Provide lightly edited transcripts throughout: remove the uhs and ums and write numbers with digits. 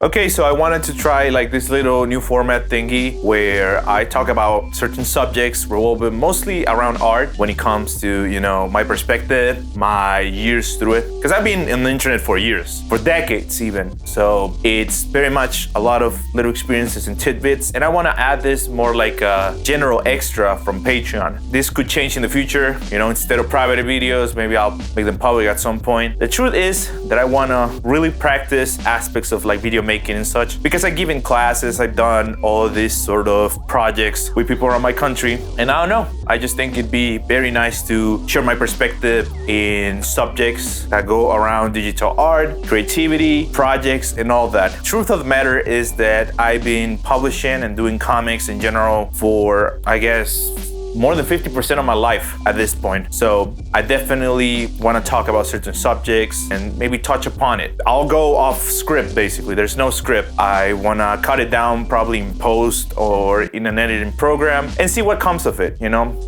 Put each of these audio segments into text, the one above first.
Okay, so I wanted to try like this little new format thingy where I talk about certain subjects revolving mostly around art when it comes to, my perspective, my years through it. Because I've been on the internet for years, for decades even. So it's very much a lot of little experiences and tidbits. And I want to add this more like a general extra from Patreon. This could change in the future, instead of private videos, maybe I'll make them public at some point. The truth is that I want to really practice aspects of like video making and such, because I've given classes, I've done all of these sort of projects with people around my country, and I don't know, I just think it'd be very nice to share my perspective in subjects that go around digital art, creativity, projects, and all that. Truth of the matter is that I've been publishing and doing comics in general for, I guess, more than 50% of my life at this point. So I definitely want to talk about certain subjects and maybe touch upon it. I'll go off script basically. There's no script. I want to cut it down probably in post or in an editing program and see what comes of it,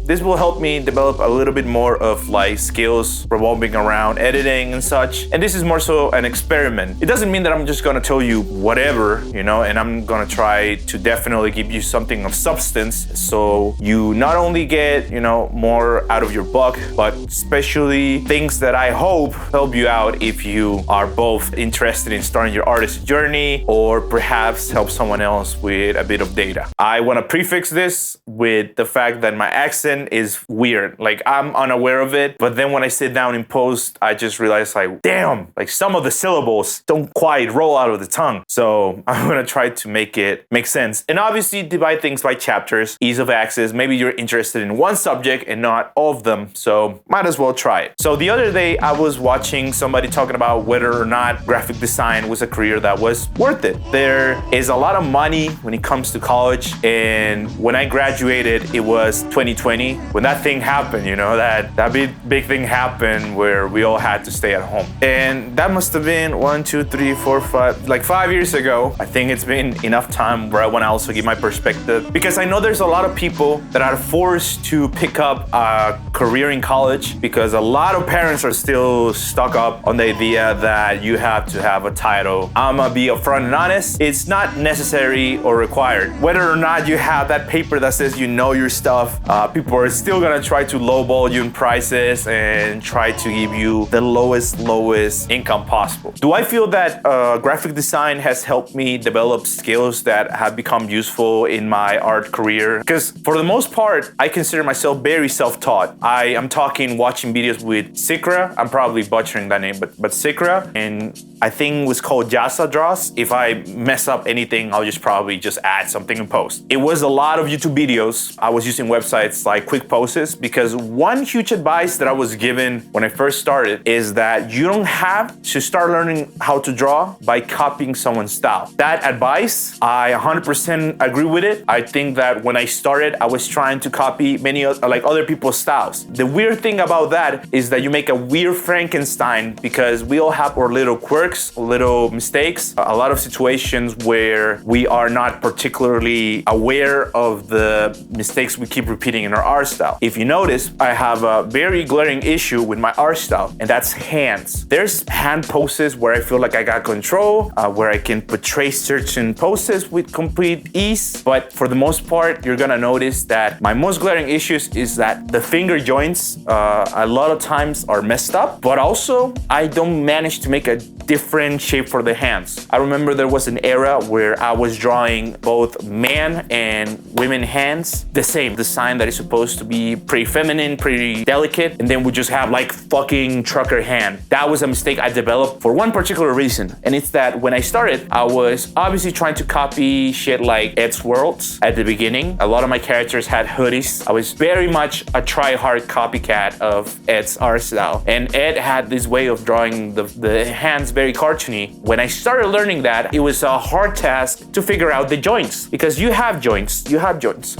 This will help me develop a little bit more of like skills revolving around editing and such. And this is more so an experiment. It doesn't mean that I'm just going to tell you whatever, and I'm going to try to definitely give you something of substance so you not only get, more out of your book, but especially things that I hope help you out if you are both interested in starting your artist journey or perhaps help someone else with a bit of data. I want to prefix this with the fact that my accent is weird. Like I'm unaware of it, but then when I sit down in post, I just realize like, damn, like some of the syllables don't quite roll out of the tongue. So I'm going to try to make it make sense. And obviously divide things by chapters, ease of access. Maybe you're interested in one subject and not all of them, so might as well try it. So the other day I was watching somebody talking about whether or not graphic design was a career that was worth it. There is a lot of money when it comes to college, and when I graduated it was 2020 when that thing happened, that big thing happened where we all had to stay at home. And that must have been 5 years ago. I think it's been enough time where I want to also give my perspective, because I know there's a lot of people that are forced to pick up a career in college because a lot of parents are still stuck up on the idea that you have to have a title. I'm gonna be upfront and honest, it's not necessary or required. Whether or not you have that paper that says you know your stuff, people are still gonna try to lowball you in prices and try to give you the lowest income possible. Do I feel that graphic design has helped me develop skills that have become useful in my art career? Because for the most part, I consider myself very self-taught. I am talking watching videos with Sikra. I'm probably butchering that name, but Sikra, and I think it was called Yasa Draws. If I mess up anything, I'll probably add something in post. It was a lot of YouTube videos. I was using websites like Quick Poses, because one huge advice that I was given when I first started is that you don't have to start learning how to draw by copying someone's style. That advice, I 100% agree with it. I think that when I started, I was trying to copy many other people's styles. The weird thing about that is that you make a weird Frankenstein, because we all have our little quirks, little mistakes, a lot of situations where we are not particularly aware of the mistakes we keep repeating in our art style. If you notice, I have a very glaring issue with my art style, and that's hands. There's hand poses where I feel like I got control, where I can portray certain poses with complete ease, but for the most part, you're gonna notice that my most glaring issues is that the finger joints a lot of times are messed up, but also I don't manage to make a different shape for the hands. I remember there was an era where I was drawing both man and women hands, the same design that is supposed to be pretty feminine, pretty delicate, and then we just have like fucking trucker hand. That was a mistake I developed for one particular reason, and it's that when I started, I was obviously trying to copy shit like Ed's Worlds at the beginning. A lot of my characters had hoodies. I was very much a try-hard copycat of Ed's art style, and Ed had this way of drawing the hands very cartoony. When I started learning that, it was a hard task to figure out the joints, because you have joints,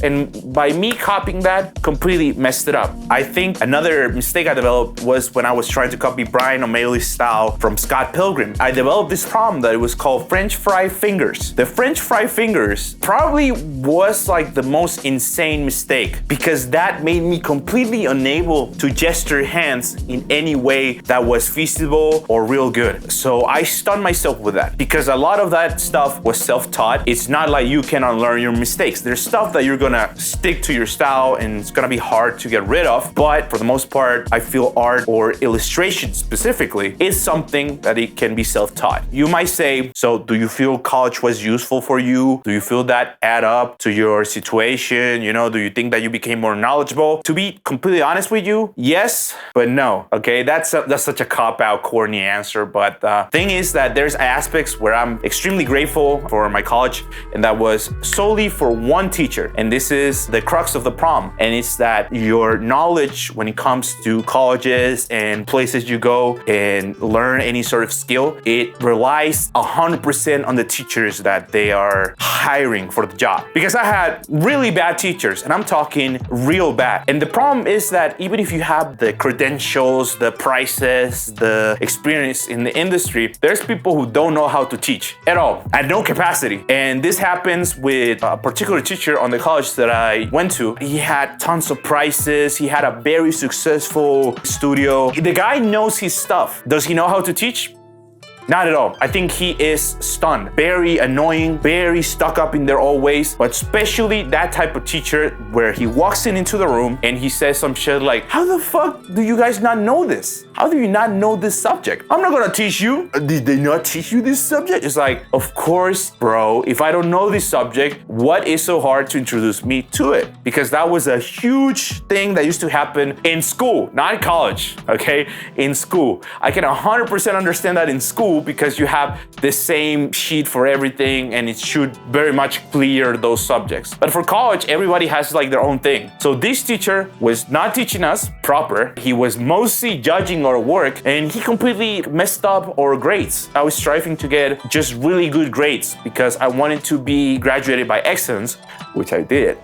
and by me copying that, completely messed it up. I think another mistake I developed was when I was trying to copy Brian O'Malley's style from Scott Pilgrim. I developed this problem that it was called French fry fingers. The French fry fingers probably was like the most insane mistake, because that made me completely unable to gesture hands in any way that was feasible or real good. So I stunned myself with that because a lot of that stuff was self-taught. It's not like you can unlearn your mistakes. There's stuff that you're gonna stick to your style and it's gonna be hard to get rid of. But for the most part, I feel art or illustration specifically is something that it can be self-taught. You might say, so do you feel college was useful for you? Do you feel that add up to your situation? You know, do you think that you became more knowledgeable? To be completely honest with you, yes, but no. Okay, that's such a cop-out, corny answer. But thing is that there's aspects where I'm extremely grateful for my college, and that was solely for one teacher. And this is the crux of the problem. And it's that your knowledge when it comes to colleges and places you go and learn any sort of skill, it relies 100% on the teachers that they are hiring for the job. Because I had really bad teachers, and I'm talking real bad. And the problem is that even if you have the credentials, the prices, the experience in the industry, there's people who don't know how to teach at all, at no capacity. And this happens with a particular teacher on the college that I went to. He had tons of prices. He had a very successful studio. The guy knows his stuff. Does he know how to teach? Not at all. I think he is stunned. Very annoying, very stuck up in their own ways, but especially that type of teacher where he walks into the room and he says some shit like, how the fuck do you guys not know this? How do you not know this subject? I'm not gonna teach you. Did they not teach you this subject? It's like, of course, bro, if I don't know this subject, what is so hard to introduce me to it? Because that was a huge thing that used to happen in school, not in college, okay? In school. I can 100% understand that in school because you have the same sheet for everything and it should very much clear those subjects. But for college, everybody has like their own thing. So this teacher was not teaching us proper. He was mostly judging our work and he completely messed up our grades. I was striving to get just really good grades because I wanted to be graduated by excellence, which I did,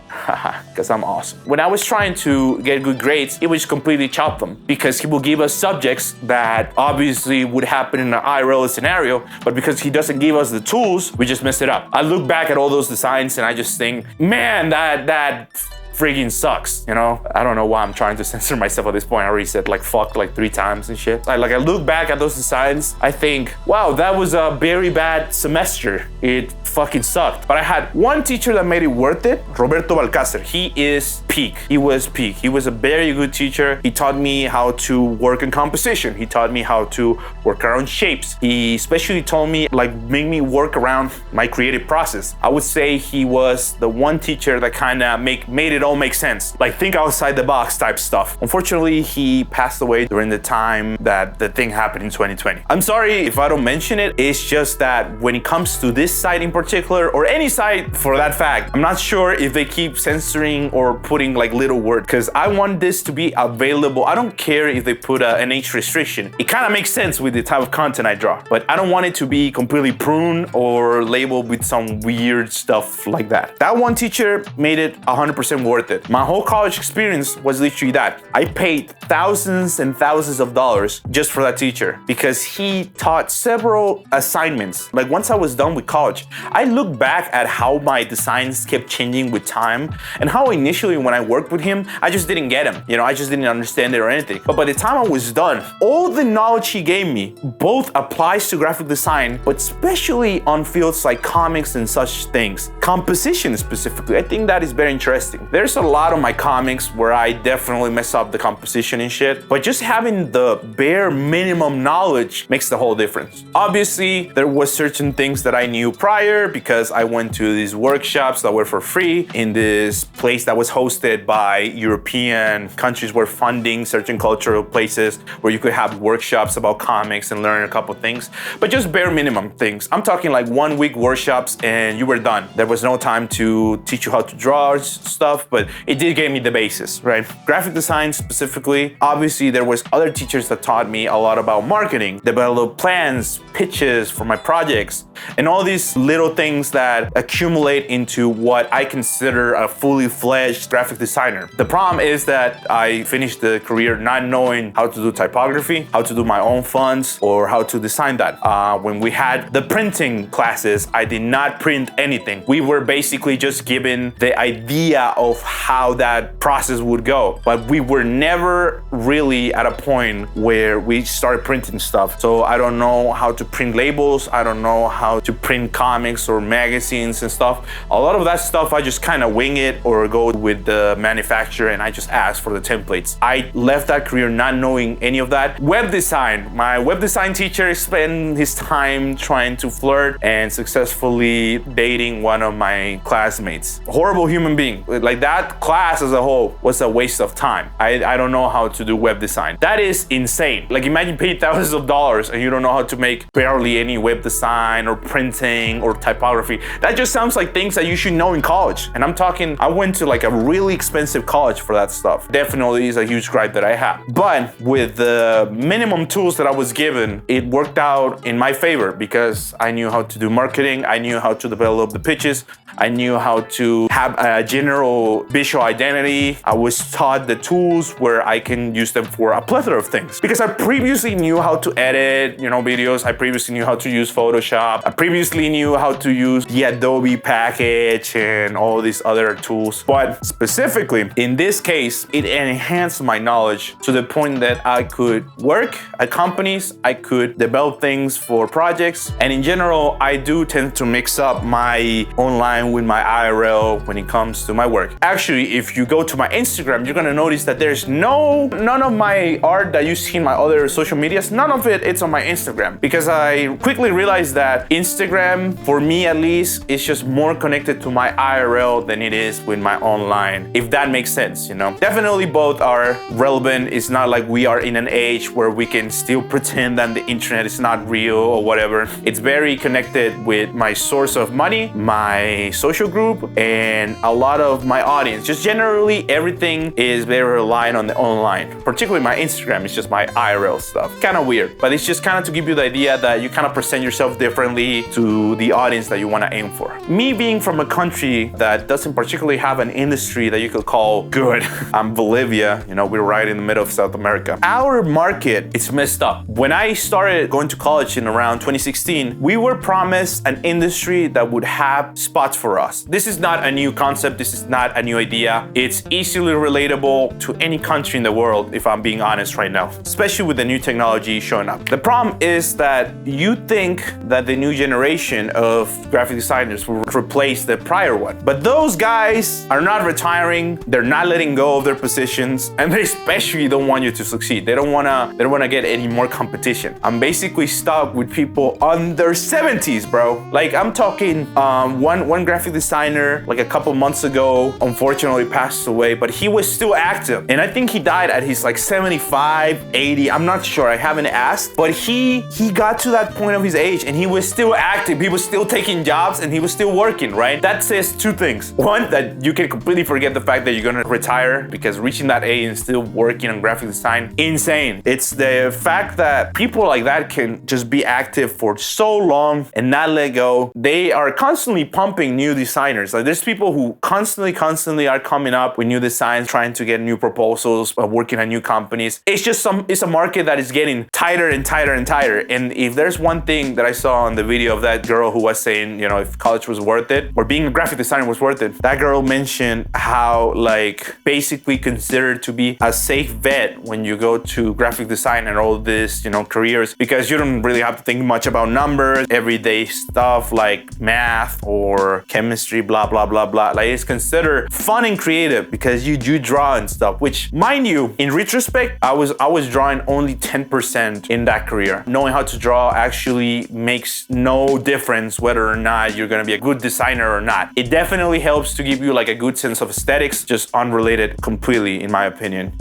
because I'm awesome. When I was trying to get good grades, he would just completely chop them because he will give us subjects that obviously would happen in an IRL scenario, but because he doesn't give us the tools, we just mess it up. I look back at all those designs and I just think, man, that friggin' sucks, you know? I don't know why I'm trying to censor myself at this point. I already said like fuck like 3 times and shit. I look back at those designs, I think, wow, that was a very bad semester. It fucking sucked. But I had one teacher that made it worth it, Roberto Balcácer. He is peak. He was peak. He was a very good teacher. He taught me how to work in composition. He taught me how to work around shapes. He especially told me, like, make me work around my creative process. I would say he was the one teacher that kind of made it all make sense. Like, think outside the box type stuff. Unfortunately, he passed away during the time that the thing happened in 2020. I'm sorry if I don't mention it. It's just that when it comes to this site in particular, or any site for that fact, I'm not sure if they keep censoring or putting like little words, because I want this to be available. I don't care if they put an age restriction. It kind of makes sense with the type of content I draw, but I don't want it to be completely pruned or labeled with some weird stuff like that. That one teacher made it 100% worth it. My whole college experience was literally that. I paid thousands and thousands of dollars just for that teacher because he taught several assignments. Like, once I was done with college, I look back at how my designs kept changing with time and how initially when I worked with him, I just didn't get him. You know, I just didn't understand it or anything. But by the time I was done, all the knowledge he gave me both applies to graphic design, but especially on fields like comics and such things. Composition specifically, I think that is very interesting. There's a lot of my comics where I definitely mess up the composition and shit, but just having the bare minimum knowledge makes the whole difference. Obviously, there was certain things that I knew prior because I went to these workshops that were for free in this place that was hosted by European countries were funding certain cultural places where you could have workshops about comics and learn a couple things, but just bare minimum things. I'm talking like 1 week workshops and you were done. There was no time to teach you how to draw stuff, but it did give me the basis, right? Graphic design specifically. Obviously, there was other teachers that taught me a lot about marketing, develop plans, pitches for my projects, and all these little things that accumulate into what I consider a fully fledged graphic designer. The problem is that I finished the career not knowing how to do typography, how to do my own fonts, or how to design that. When we had the printing classes, I did not print anything. We were basically just given the idea of of how that process would go. But we were never really at a point where we started printing stuff. So I don't know how to print labels. I don't know how to print comics or magazines and stuff. A lot of that stuff, I just kind of wing it or go with the manufacturer and I just ask for the templates. I left that career not knowing any of that. Web design. My web design teacher spent his time trying to flirt and successfully dating one of my classmates. Horrible human being. Like, that class as a whole was a waste of time. I don't know how to do web design. That is insane. Like, imagine paying thousands of dollars and you don't know how to make barely any web design or printing or typography. That just sounds like things that you should know in college. And I'm talking, I went to like a really expensive college for that stuff. Definitely is a huge gripe that I have. But with the minimum tools that I was given, it worked out in my favor because I knew how to do marketing. I knew how to develop the pitches. I knew how to have a general visual identity. I was taught the tools where I can use them for a plethora of things. Because I previously knew how to edit, videos. I previously knew how to use Photoshop. I previously knew how to use the Adobe package and all these other tools. But specifically, in this case, it enhanced my knowledge to the point that I could work at companies, I could develop things for projects. And in general, I do tend to mix up my online with my IRL when it comes to my work. Actually, if you go to my Instagram, you're gonna notice that there's none of my art that you see in my other social medias, none of it's on my Instagram. Because I quickly realized that Instagram, for me at least, is just more connected to my IRL than it is with my online, if that makes sense, Definitely both are relevant. It's not like we are in an age where we can still pretend that the internet is not real or whatever. It's very connected with my source of money, my social group, and a lot of my audience. Just generally, everything is very reliant on the online. Particularly my Instagram is just my IRL stuff. Kind of weird, but it's just kind of to give you the idea that you kind of present yourself differently to the audience that you want to aim for. Me being from a country that doesn't particularly have an industry that you could call good. I'm Bolivia, we're right in the middle of South America. Our market is messed up. When I started going to college in around 2016, we were promised an industry that would have spots for us. This is not a new concept. This is not a new idea. It's easily relatable to any country in the world, if I'm being honest right now, especially with the new technology showing up. The problem is that you think that the new generation of graphic designers will replace the prior one. But those guys are not retiring. They're not letting go of their positions, and they especially don't want you to succeed. They don't wanna get any more competition. I'm basically stuck with people on their 70s, bro. Like, I'm talking one graphic designer like a couple months ago unfortunately passed away, but he was still active. And I think he died at his like 75, 80. I'm not sure. I haven't asked. But he got to that point of his age and he was still active. He was still taking jobs and he was still working, right? That says two things. One, that you can completely forget the fact that you're gonna retire, because reaching that age and still working on graphic design, insane. It's the fact that people like that can just be active for so long and not let go. They are constantly pumping new designers. Like, there's people who constantly are coming up with new designs, trying to get new proposals, working on new companies. It's a market that is getting tighter and tighter and tighter. And if there's one thing that I saw on the video of that girl who was saying, if college was worth it or being a graphic designer was worth it, that girl mentioned how like basically considered to be a safe bet when you go to graphic design and all this, careers, because you don't really have to think much about numbers, everyday stuff like math or chemistry, blah, blah, blah, blah. Like, it's considered fun and creative because you do draw and stuff, which, mind you, in retrospect, I was drawing only 10% in that career. Knowing how to draw actually makes no difference whether or not you're gonna be a good designer or not. It definitely helps to give you like a good sense of aesthetics, just unrelated completely, in my opinion,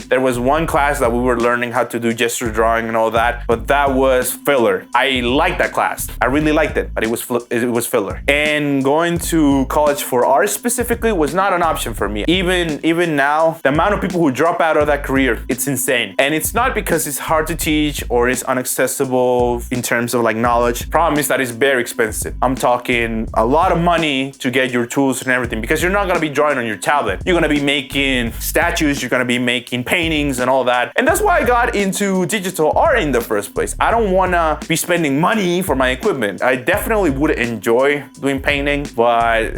There was one class that we were learning how to do gesture drawing and all that, but that was filler. I liked that class. I really liked it, but it was filler. And going to college for art specifically was not an option for me. Even now, the amount of people who drop out of that career, it's insane. And it's not because it's hard to teach or it's inaccessible in terms of like knowledge. Problem is that it's very expensive. I'm talking a lot of money to get your tools and everything, because you're not gonna be drawing on your tablet. You're gonna be making statues, you're gonna be making paintings and all that. And that's why I got into digital art in the first place. I don't wanna be spending money for my equipment. I definitely would enjoy doing painting, but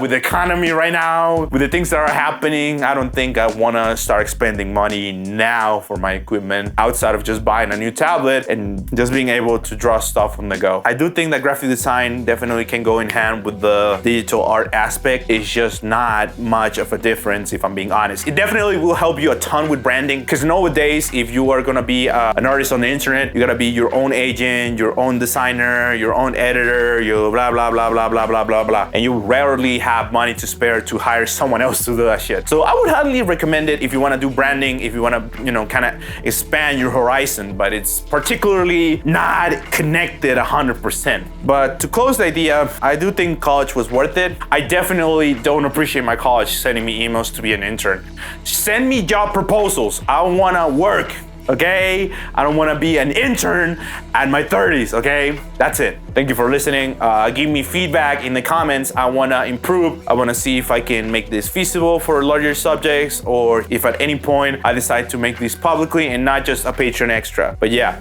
with the economy right now, with the things that are happening, I don't think I wanna start spending money now for my equipment outside of just buying a new tablet and just being able to draw stuff on the go. I do think that graphic design definitely can go in hand with the digital art aspect. It's just not much of a difference, if I'm being honest. It definitely will help you a ton with branding, because nowadays, if you are gonna be an artist on the internet, you gotta be your own agent, your own designer, your own editor, you blah, blah, blah, blah, blah, blah, blah, blah. And you rarely have money to spare to hire someone else to do that shit. So I would highly recommend it if you wanna do branding, if you wanna, kind of expand your horizon, but it's particularly not connected 100%. But to close the idea, I do think college was worth it. I definitely don't appreciate my college sending me emails to be an intern. Send me job proposals. I wanna work, okay? I don't wanna be an intern at my 30s, okay? That's it. Thank you for listening. Give me feedback in the comments. I wanna improve. I wanna see if I can make this feasible for larger subjects, or if at any point I decide to make this publicly and not just a Patreon extra. But yeah.